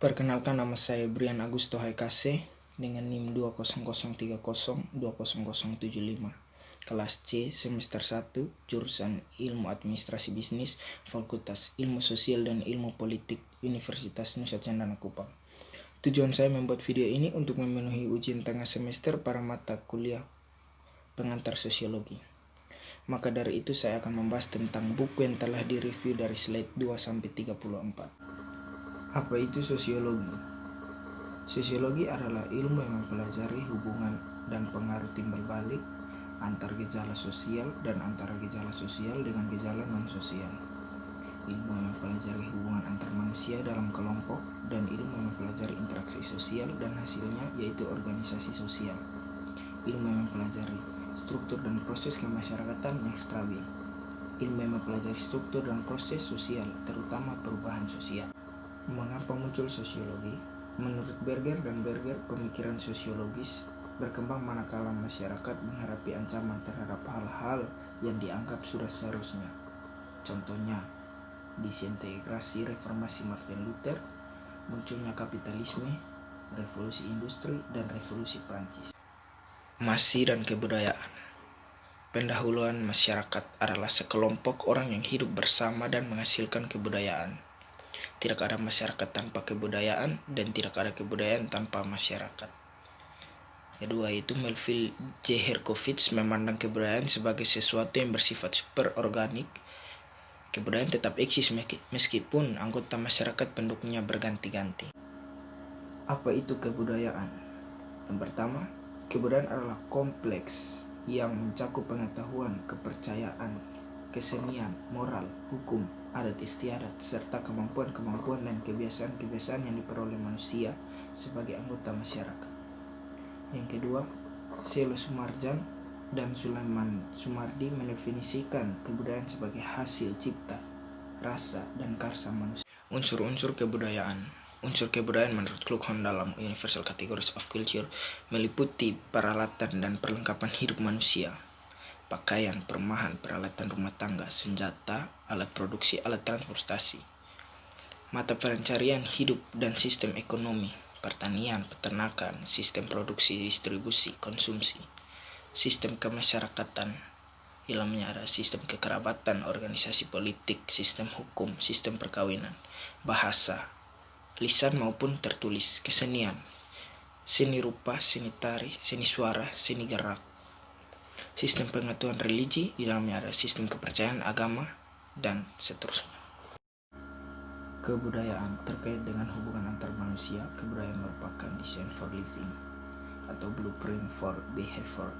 Perkenalkan, nama saya Brian Agusto Haikase dengan NIM 20030200075, kelas C, semester 1, jurusan Ilmu Administrasi Bisnis, Fakultas Ilmu Sosial dan Ilmu Politik, Universitas Nusa Cendana Kupang. Tujuan saya membuat video ini untuk memenuhi ujian tengah semester para mata kuliah pengantar sosiologi. Maka dari itu saya akan membahas tentang buku yang telah direview dari slide 2-34. Apa itu sosiologi? Sosiologi adalah ilmu yang mempelajari hubungan dan pengaruh timbal balik antar gejala sosial dan antara gejala sosial dengan gejala non-sosial. Ilmu yang mempelajari hubungan antar manusia dalam kelompok dan ilmu yang mempelajari interaksi sosial dan hasilnya yaitu organisasi sosial. Ilmu yang mempelajari struktur dan proses kemasyarakatan yang stabil. Ilmu yang mempelajari struktur dan proses sosial, terutama perubahan sosial. Mengapa muncul sosiologi? Menurut Berger dan Berger, pemikiran sosiologis berkembang manakala masyarakat menghadapi ancaman terhadap hal-hal yang dianggap sudah seharusnya. Contohnya, disintegrasi reformasi Martin Luther, munculnya kapitalisme, revolusi industri, dan revolusi Prancis. Masi dan kebudayaan. Pendahuluan masyarakat adalah sekelompok orang yang hidup bersama dan menghasilkan kebudayaan. Tidak ada masyarakat tanpa kebudayaan dan tidak ada kebudayaan tanpa masyarakat. Kedua itu Melville J. Herkovitz memandang kebudayaan sebagai sesuatu yang bersifat superorganik. Kebudayaan tetap eksis meskipun anggota masyarakat pendukungnya berganti-ganti. Apa itu kebudayaan? Yang pertama, kebudayaan adalah kompleks yang mencakup pengetahuan, kepercayaan, kesenian, moral, hukum, adat istiadat, serta kemampuan-kemampuan dan kebiasaan-kebiasaan yang diperoleh manusia sebagai anggota masyarakat. Yang kedua, Selo Sumarjan dan Sulaiman Sumardi mendefinisikan kebudayaan sebagai hasil cipta, rasa, dan karsa manusia. Unsur-unsur kebudayaan. Unsur kebudayaan menurut Kluckhohn dalam Universal Categories of Culture meliputi peralatan dan perlengkapan hidup manusia, pakaian, perumahan, peralatan rumah tangga, senjata, alat produksi, alat transportasi, mata pencarian hidup dan sistem ekonomi, pertanian, peternakan, sistem produksi, distribusi, konsumsi, sistem kemasyarakatan, dalamnya ada sistem kekerabatan, organisasi politik, sistem hukum, sistem perkawinan, bahasa, lisan maupun tertulis, kesenian, seni rupa, seni tari, seni suara, seni gerak, sistem pengetahuan religi, di dalamnya ada sistem kepercayaan agama, dan seterusnya. Kebudayaan terkait dengan hubungan antar manusia. Kebudayaan merupakan design for living atau blueprint for behavior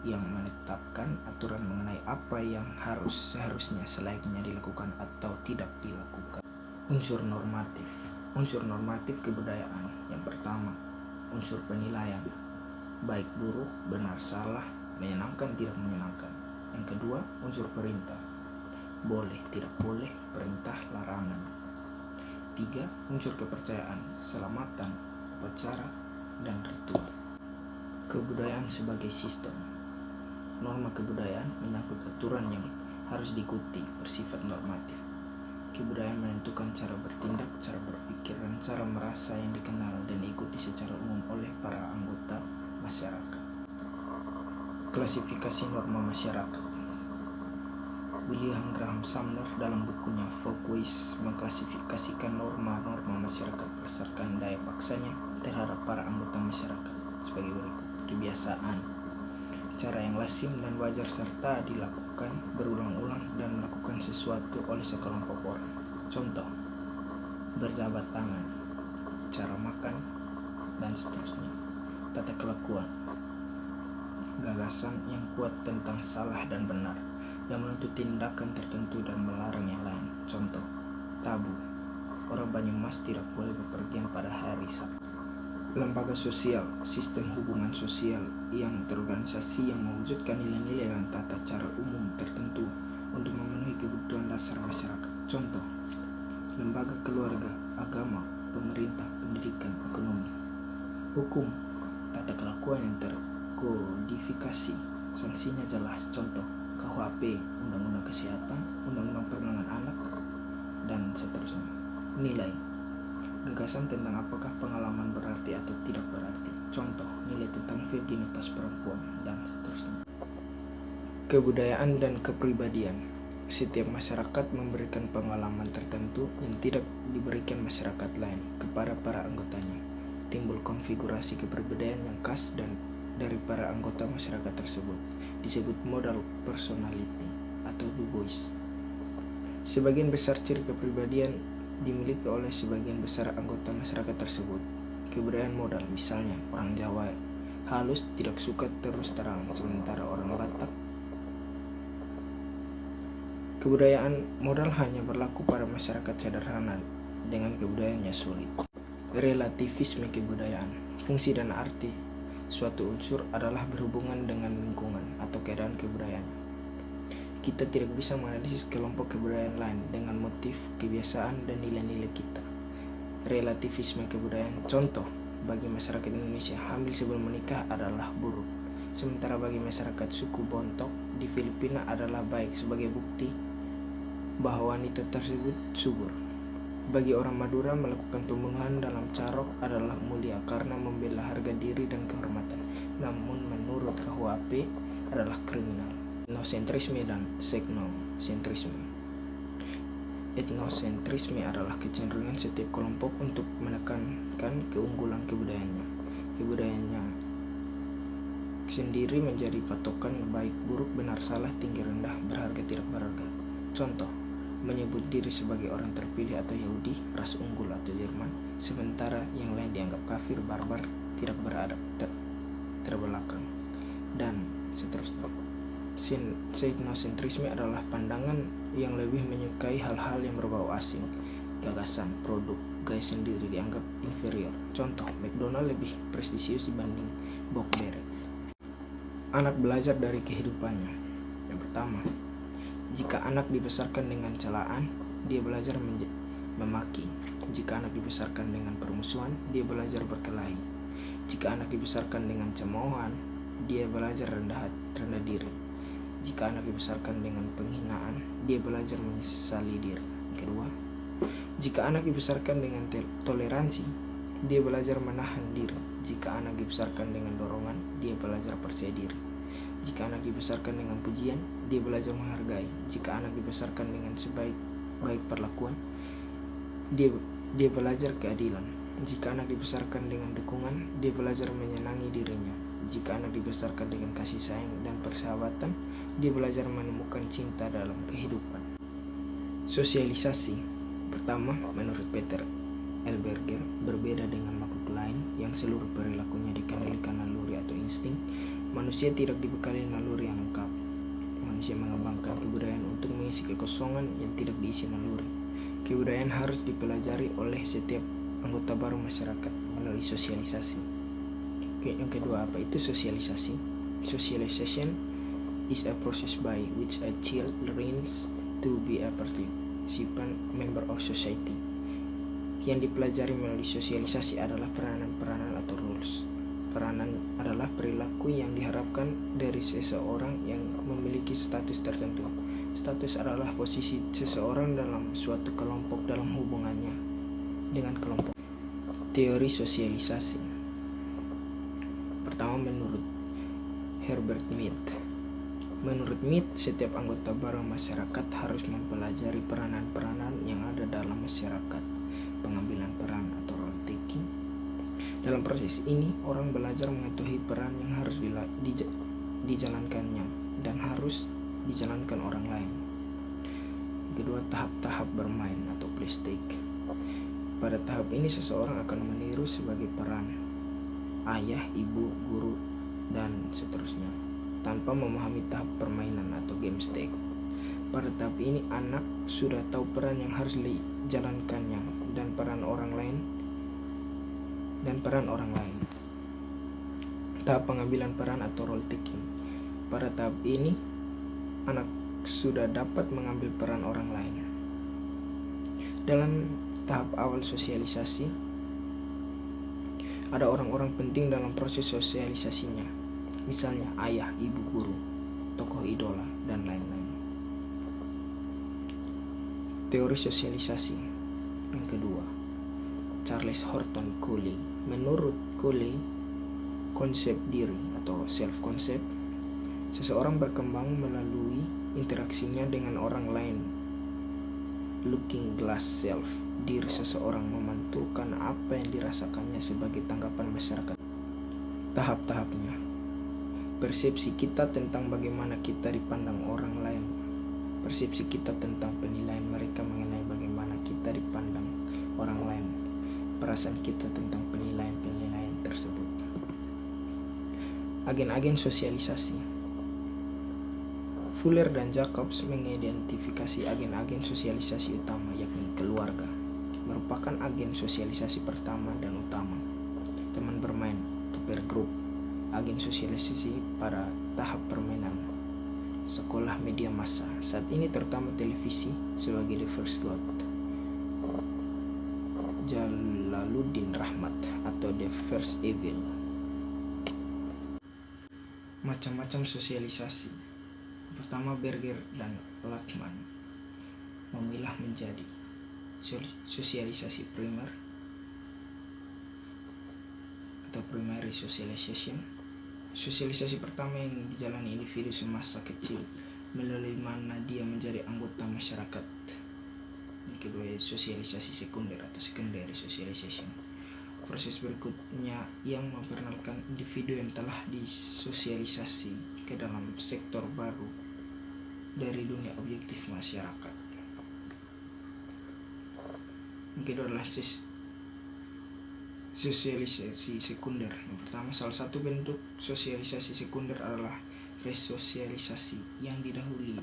yang menetapkan aturan mengenai apa yang seharusnya selayaknya dilakukan atau tidak dilakukan. Unsur normatif. Unsur normatif kebudayaan. Yang pertama, unsur penilaian, baik buruk, benar salah, menyenangkan tidak menyenangkan. Yang kedua, unsur perintah, boleh tidak boleh, perintah larangan. Tiga, unsur kepercayaan, selamatan, upacara, dan ritual. Kebudayaan sebagai sistem. Norma kebudayaan menyangkut aturan yang harus diikuti, bersifat normatif. Kebudayaan menentukan cara bertindak, cara berpikir, dan cara merasa yang dikenal dan diikuti secara umum oleh para anggota masyarakat. Klasifikasi norma masyarakat. William Graham Sumner dalam bukunya Folkways mengklasifikasikan norma-norma masyarakat berdasarkan daya paksanya terhadap para anggota masyarakat sebagai berikut. Kebiasaan, cara yang lazim dan wajar serta dilakukan berulang-ulang dan melakukan sesuatu oleh sekelompok orang. Contoh, berjabat tangan, cara makan, dan seterusnya. Tata kelakuan, gagasan yang kuat tentang salah dan benar, yang menuntut tindakan tertentu dan melarang yang lain. Contoh, tabu, orang Banyumas tidak boleh bepergian pada hari Sabtu. Lembaga sosial, sistem hubungan sosial yang terorganisasi yang mewujudkan nilai-nilai dan tata cara umum tertentu untuk memenuhi kebutuhan dasar masyarakat. Contoh, lembaga keluarga, agama, pemerintah, pendidikan, ekonomi. Hukum, tata kelakuan yang terkodifikasi, sanksinya jelas. Contoh, KUHP, Undang-Undang Kesehatan, Undang-Undang Perlindungan Anak, dan seterusnya. Nilai, gagasan tentang apakah pengalaman berarti atau tidak berarti. Contoh, nilai tentang virginitas perempuan, dan seterusnya. Kebudayaan dan kepribadian. Setiap masyarakat memberikan pengalaman tertentu yang tidak diberikan masyarakat lain kepada para anggotanya. Timbul konfigurasi kepribadian yang khas dan dari para anggota masyarakat tersebut, disebut modal personality atau Du Bois. Sebagian besar ciri kepribadian dimiliki oleh sebagian besar anggota masyarakat tersebut. Kebudayaan modal, misalnya orang Jawa halus tidak suka terus terang, sementara orang Batak. Kebudayaan modal hanya berlaku pada masyarakat sederhana dengan kebudayaannya sulit. Relativisme kebudayaan. Fungsi dan arti suatu unsur adalah berhubungan dengan lingkungan atau keadaan kebudayaan. Kita tidak bisa menganalisis kelompok kebudayaan lain dengan motif, kebiasaan, dan nilai-nilai kita. Relativisme kebudayaan. Contoh, bagi masyarakat Indonesia, hamil sebelum menikah adalah buruk, sementara bagi masyarakat suku Bontok di Filipina adalah baik sebagai bukti bahwa wanita tersebut subur. Bagi orang Madura, melakukan pembunuhan dalam carok adalah mulia karena membela harga diri dan kehormatan, namun menurut KUHP adalah kriminal. Etnosentrisme dan seknosentrisme. Etnosentrisme adalah kecenderungan setiap kelompok untuk menekankan keunggulan kebudayaannya. Kebudayaannya sendiri menjadi patokan baik buruk, benar salah, tinggi rendah, berharga tidak berharga. Contoh, menyebut diri sebagai orang terpilih atau Yahudi, ras unggul atau Jerman, sementara yang lain dianggap kafir, barbar, tidak beradab, terbelakang, dan seterusnya. Etnosentrisme adalah pandangan yang lebih menyukai hal-hal yang berbau asing, gagasan, produk, gaya sendiri dianggap inferior. Contoh, McDonald lebih prestisius dibanding Bockberet. Anak belajar dari kehidupannya. Yang pertama, jika anak dibesarkan dengan celaan, dia belajar memaki. Jika anak dibesarkan dengan permusuhan, dia belajar berkelahi. Jika anak dibesarkan dengan cemoohan, dia belajar rendah diri. Jika anak dibesarkan dengan penghinaan, dia belajar menyesali diri. Kedua, jika anak dibesarkan dengan toleransi, dia belajar menahan diri. Jika anak dibesarkan dengan dorongan, dia belajar percaya diri. Jika anak dibesarkan dengan pujian, dia belajar menghargai. Jika anak dibesarkan dengan sebaik perlakuan, dia belajar keadilan. Jika anak dibesarkan dengan dukungan, dia belajar menyenangi dirinya. Jika anak dibesarkan dengan kasih sayang dan persahabatan, dia belajar menemukan cinta dalam kehidupan. Sosialisasi. Pertama, menurut Peter Elberger, berbeda dengan makhluk lain yang seluruh perilakunya dikendalikan naluri atau insting, manusia tidak dibekali naluri yang lengkap. Manusia mengembangkan kebudayaan untuk mengisi kekosongan yang tidak diisi naluri. Kebudayaan harus dipelajari oleh setiap anggota baru masyarakat melalui sosialisasi. Yang kedua, apa itu sosialisasi? Socialization is a process by which a child learns to be a participant member of society. Yang dipelajari melalui sosialisasi adalah peranan-peranan atau rules. Peranan adalah perilaku yang diharapkan dari seseorang yang memiliki status tertentu. Status adalah posisi seseorang dalam suatu kelompok dalam hubungannya dengan kelompok. Teori sosialisasi. Pertama, menurut Herbert Mead. Menurut Mead, setiap anggota baru masyarakat harus mempelajari peranan-peranan yang ada dalam masyarakat, pengambilan peran atau role taking. Dalam proses ini, orang belajar mengetahui peran yang harus dijalankannya dan harus dijalankan orang lain. Kedua, tahap-tahap bermain atau play stage. Pada tahap ini, seseorang akan meniru sebagai peran ayah, ibu, guru, dan seterusnya, tanpa memahami tahap permainan atau game stage. Pada tahap ini, anak sudah tahu peran yang harus dijalankannya dan peran orang lain. Tahap pengambilan peran atau role taking. Pada tahap ini, anak sudah dapat mengambil peran orang lain. Dalam tahap awal sosialisasi, ada orang-orang penting dalam proses sosialisasinya, misalnya ayah, ibu, guru, tokoh idola, dan lain-lain. Teori sosialisasi. Yang kedua, Charles Horton Cooley. Menurut Cooley, konsep diri atau self-concept seseorang berkembang melalui interaksinya dengan orang lain. Looking glass self, diri seseorang memantulkan apa yang dirasakannya sebagai tanggapan masyarakat. Tahap-tahapnya, persepsi kita tentang bagaimana kita dipandang orang lain, persepsi kita tentang penilaian mereka mengenai bagaimana kita dipandang orang lain, perasaan kita tentang penilaian-penilaian tersebut. Agen-agen sosialisasi. Fuller dan Jacobs mengidentifikasi agen-agen sosialisasi utama, yakni keluarga, merupakan agen sosialisasi pertama dan utama. Teman bermain atau peer group, agen sosialisasi pada tahap permainan. Sekolah media massa, saat ini terutama televisi sebagai the first god. Jalaluddin Rahmat atau the first evil. Macam-macam sosialisasi. Pertama, Berger dan Lackman memilah menjadi sosialisasi primer atau primary socialization. Sosialisasi pertama yang dijalani individu semasa kecil melalui mana dia menjadi anggota masyarakat. Yang kedua, sosialisasi sekunder atau secondary socialization. Proses berikutnya yang memperkenalkan individu yang telah disosialisasi ke dalam sektor baru dari dunia objektif masyarakat. Yang kedua adalah sosialisasi sekunder. Yang pertama, salah satu bentuk sosialisasi sekunder adalah resosialisasi yang didahului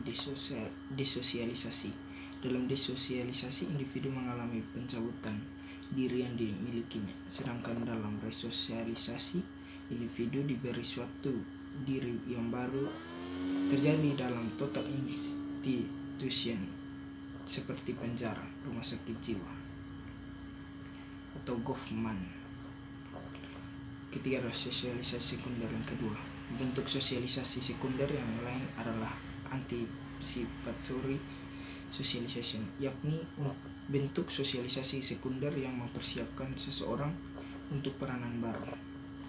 desosialisasi. Dalam desosialisasi, individu mengalami pencabutan diri yang dimilikinya, sedangkan dalam resosialisasi, individu diberi suatu diri yang baru. Terjadi dalam total institution seperti penjara, rumah sakit jiwa, atau government. Ketiga adalah sosialisasi sekunder. Yang kedua, bentuk sosialisasi sekunder yang lain adalah anticipatory socialization, yakni bentuk sosialisasi sekunder yang mempersiapkan seseorang untuk peranan baru.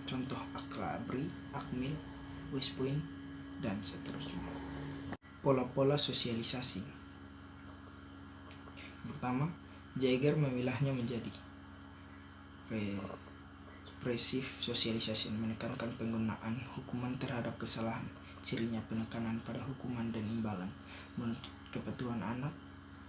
Contoh Akabri, Akmil, West Point, dan seterusnya. Pola-pola sosialisasi. Pertama, Jaeger memilahnya menjadi repressive socialization, menekankan penggunaan hukuman terhadap kesalahan. Cirinya penekanan pada hukuman dan imbalan, menuntut kepatuhan anak,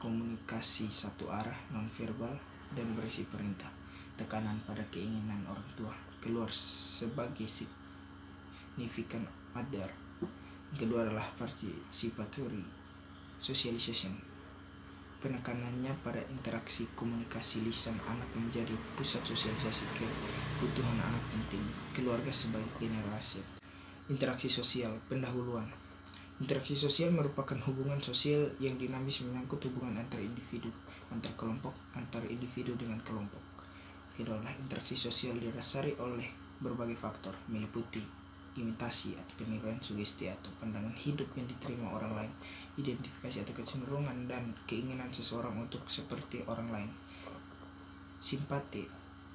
komunikasi satu arah nonverbal, dan berisi perintah. Tekanan pada keinginan orang tua keluar sebagai significant other. Yang kedua adalah participatory socialization, penekanannya pada interaksi komunikasi lisan anak menjadi pusat sosialisasi kebutuhan anak penting, keluarga sebagai generasi. Interaksi sosial, pendahuluan. Interaksi sosial merupakan hubungan sosial yang dinamis menyangkut hubungan antar individu, antar kelompok, antar individu dengan kelompok. Kedua adalah interaksi sosial didasari oleh berbagai faktor, meliputi imitasi atau penilaian, sugesti atau pandangan hidup yang diterima orang lain, identifikasi atau kecenderungan dan keinginan seseorang untuk seperti orang lain, simpati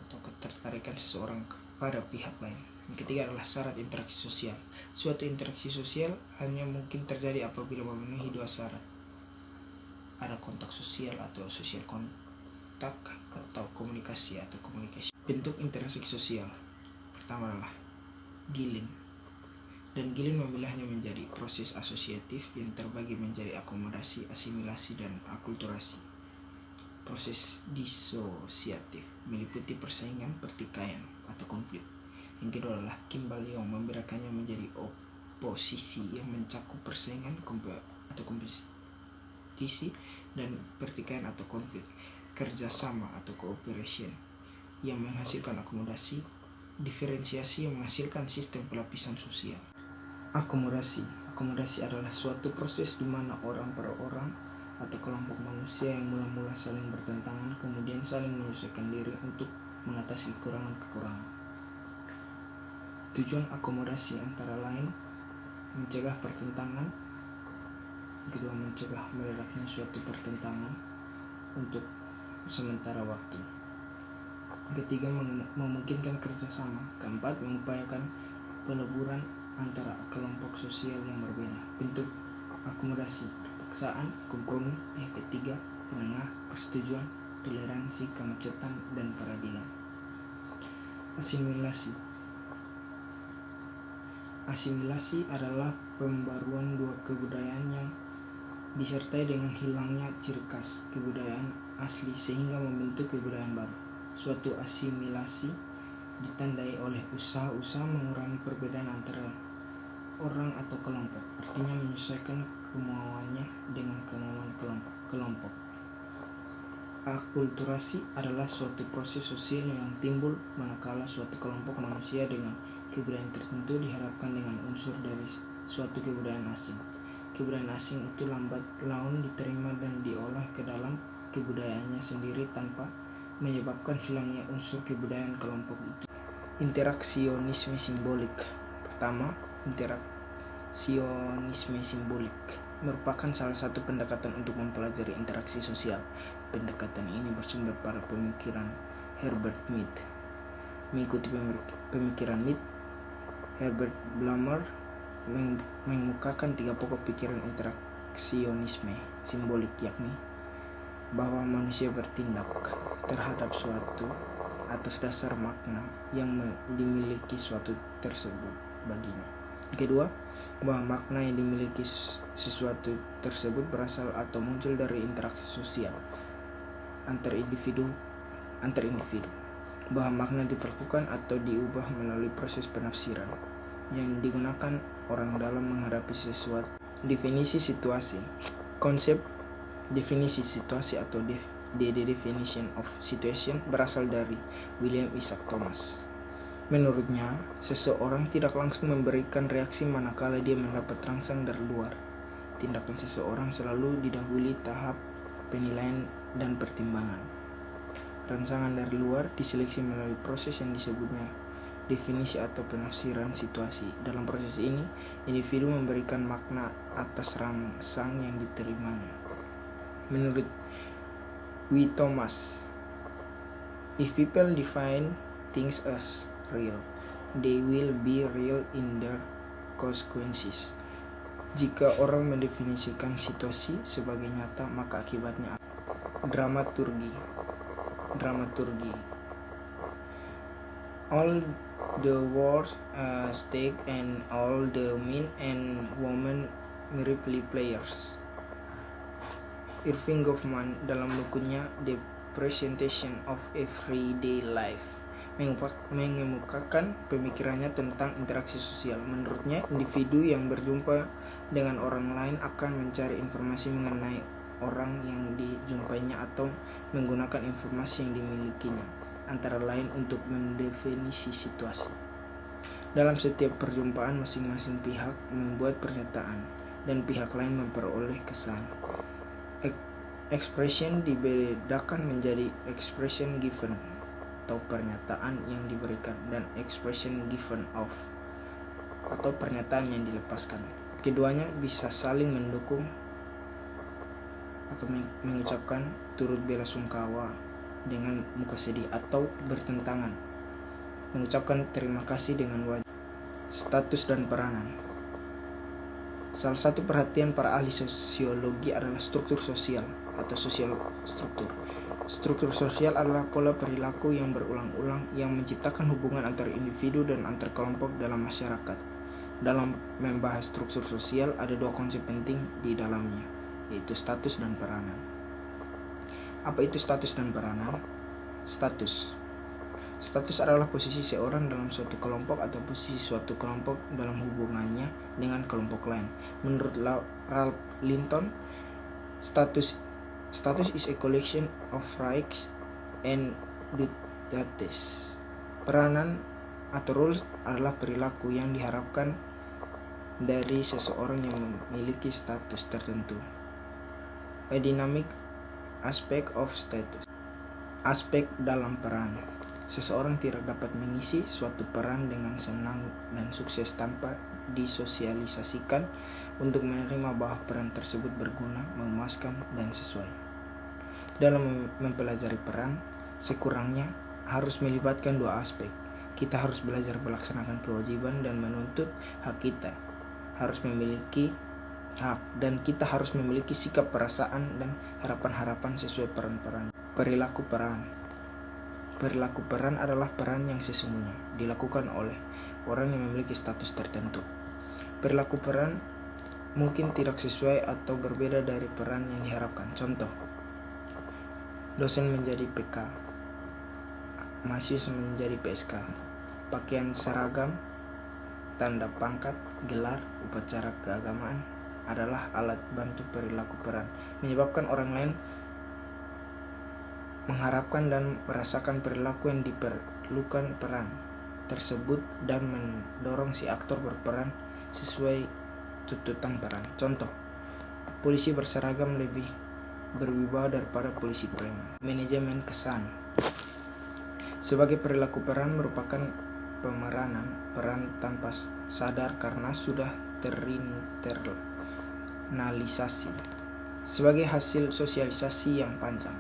atau ketertarikan seseorang kepada pihak lain. Yang ketiga adalah syarat interaksi sosial. Suatu interaksi sosial hanya mungkin terjadi apabila memenuhi dua syarat. Ada kontak sosial atau social kontak, atau komunikasi atau komunikasi. Bentuk interaksi sosial pertama adalah Gillen, dan Gillen memilahnya menjadi proses asosiatif yang terbagi menjadi akomodasi, asimilasi, dan akulturasi. Proses disosiatif meliputi persaingan, pertikaian, atau konflik. Yang kedua adalah Kimball Young, membedakannya menjadi oposisi yang mencakup persaingan atau kompetisi dan pertikaian atau konflik, kerjasama atau cooperation yang menghasilkan akomodasi, diferensiasi yang menghasilkan sistem pelapisan sosial. Akomodasi adalah suatu proses di mana orang per orang atau kelompok manusia yang mula-mula saling bertentangan kemudian saling menyesuaikan diri untuk mengatasi kekurangan-kekurangan. Tujuan akomodasi antara lain mencegah pertentangan, kedua mencegah meledaknya suatu pertentangan untuk sementara waktu. Ketiga, memungkinkan kerjasama. Keempat, mengupayakan peleburan antara kelompok sosial yang berbeda. Bentuk akomodasi, paksaan, kompromi. Ketiga, penengah, persetujuan, toleransi, kemacetan, dan peradilan. Asimilasi. Asimilasi adalah pembaruan dua kebudayaan yang disertai dengan hilangnya ciri khas kebudayaan asli sehingga membentuk kebudayaan baru. Suatu asimilasi ditandai oleh usaha-usaha mengurangi perbedaan antara orang atau kelompok, artinya menyesuaikan kemauannya dengan kemauan kelompok. Akulturasi adalah suatu proses sosial yang timbul manakala suatu kelompok manusia dengan kebudayaan tertentu diharapkan dengan unsur dari suatu kebudayaan asing. Kebudayaan asing itu lambat laun diterima dan diolah ke dalam kebudayaannya sendiri tanpa menyebabkan hilangnya unsur kebudayaan kelompok itu. Interaksionisme simbolik. Pertama, interaksionisme simbolik merupakan salah satu pendekatan untuk mempelajari interaksi sosial. Pendekatan ini bersumber pada pemikiran Herbert Mead. Mengikuti pemikiran Mead, Herbert Blumer mengemukakan 3 pokok pikiran interaksionisme simbolik, yakni bahwa manusia bertindak terhadap suatu atas dasar makna yang dimiliki suatu tersebut baginya. Kedua, bahwa makna yang dimiliki sesuatu tersebut berasal atau muncul dari interaksi sosial antar individu. Bahwa makna diperlakukan atau diubah melalui proses penafsiran yang digunakan orang dalam menghadapi sesuatu. Definisi situasi. Konsep definisi situasi atau the definition of situation berasal dari William Isaac Thomas. Menurutnya, seseorang tidak langsung memberikan reaksi manakala dia mendapat rangsang dari luar. Tindakan seseorang selalu didahului tahap penilaian dan pertimbangan. Rangsangan dari luar diseleksi melalui proses yang disebutnya definisi atau penafsiran situasi. Dalam proses ini, individu memberikan makna atas rangsang yang diterimanya. Menurut W. Thomas, if people define things as real, they will be real in their consequences. Jika orang mendefinisikan situasi sebagai nyata, maka akibatnya dramaturgi. All the wars stake and all the men and women merely players. Irving Goffman dalam bukunya The Presentation of Everyday Life mengemukakan pemikirannya tentang interaksi sosial. Menurutnya, individu yang berjumpa dengan orang lain akan mencari informasi mengenai orang yang dijumpainya atau menggunakan informasi yang dimilikinya, antara lain untuk mendefinisi situasi. Dalam setiap perjumpaan, masing-masing pihak membuat pernyataan dan pihak lain memperoleh kesan. Expression dibedakan menjadi expression given atau pernyataan yang diberikan dan expression given off atau pernyataan yang dilepaskan. Keduanya bisa saling mendukung atau mengucapkan turut bela sungkawa dengan muka sedih atau bertentangan, mengucapkan terima kasih dengan wajah. Status dan peranan. Salah satu perhatian para ahli sosiologi adalah struktur sosial atau sosial struktur. Struktur sosial adalah pola perilaku yang berulang-ulang yang menciptakan hubungan antar individu dan antar kelompok dalam masyarakat. Dalam membahas struktur sosial, ada 2 konsep penting di dalamnya, yaitu status dan peranan. Apa itu status dan peranan? Status adalah posisi seorang dalam suatu kelompok atau posisi suatu kelompok dalam hubungannya dengan kelompok lain. Menurut Ralph Linton, status is a collection of rights and duties. Peranan atau role adalah perilaku yang diharapkan dari seseorang yang memiliki status tertentu. A dynamic aspect of status. Aspek dalam peran. Seseorang tidak dapat mengisi suatu peran dengan senang dan sukses tanpa disosialisasikan untuk menerima bahwa peran tersebut berguna, memuaskan, dan sesuai. Dalam mempelajari peran, sekurangnya harus melibatkan dua aspek. Kita harus belajar melaksanakan kewajiban dan menuntut hak kita. Harus memiliki hak dan kita harus memiliki sikap, perasaan, dan harapan-harapan sesuai peran-peran. Perilaku peran. Perilaku peran adalah peran yang sesungguhnya dilakukan oleh orang yang memiliki status tertentu. Perilaku peran mungkin tidak sesuai atau berbeda dari peran yang diharapkan. Contoh, dosen menjadi PK, mahasiswa menjadi PSK, pakaian seragam, tanda pangkat, gelar, upacara keagamaan adalah alat bantu perilaku peran, menyebabkan orang lain mengharapkan dan merasakan perilaku yang diperlukan peran tersebut dan mendorong si aktor berperan sesuai tuntutan peran. Contoh, polisi berseragam lebih berwibawa daripada polisi preman. Manajemen kesan. Sebagai perilaku peran merupakan pemeranan peran tanpa sadar karena sudah terinternalisasi sebagai hasil sosialisasi yang panjang.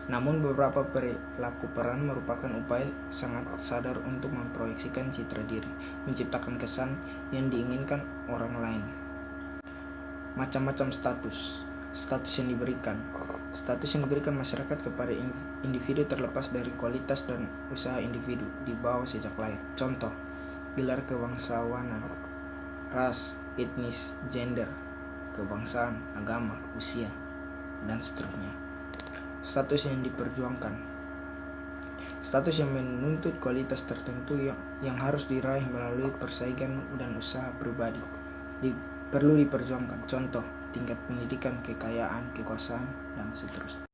Namun beberapa perilaku peran merupakan upaya sangat sadar untuk memproyeksikan citra diri, menciptakan kesan yang diinginkan orang lain. Macam-macam status yang diberikan. Status yang diberikan masyarakat kepada individu terlepas dari kualitas dan usaha individu di bawah sejak lahir. Contoh, gelar kebangsawanan, ras, etnis, gender, kebangsaan, agama, usia, dan seterusnya. Status yang diperjuangkan. Status yang menuntut kualitas tertentu yang harus diraih melalui persaingan dan usaha pribadi. Perlu diperjuangkan. Contoh, tingkat pendidikan, kekayaan, kekuasaan, dan seterusnya.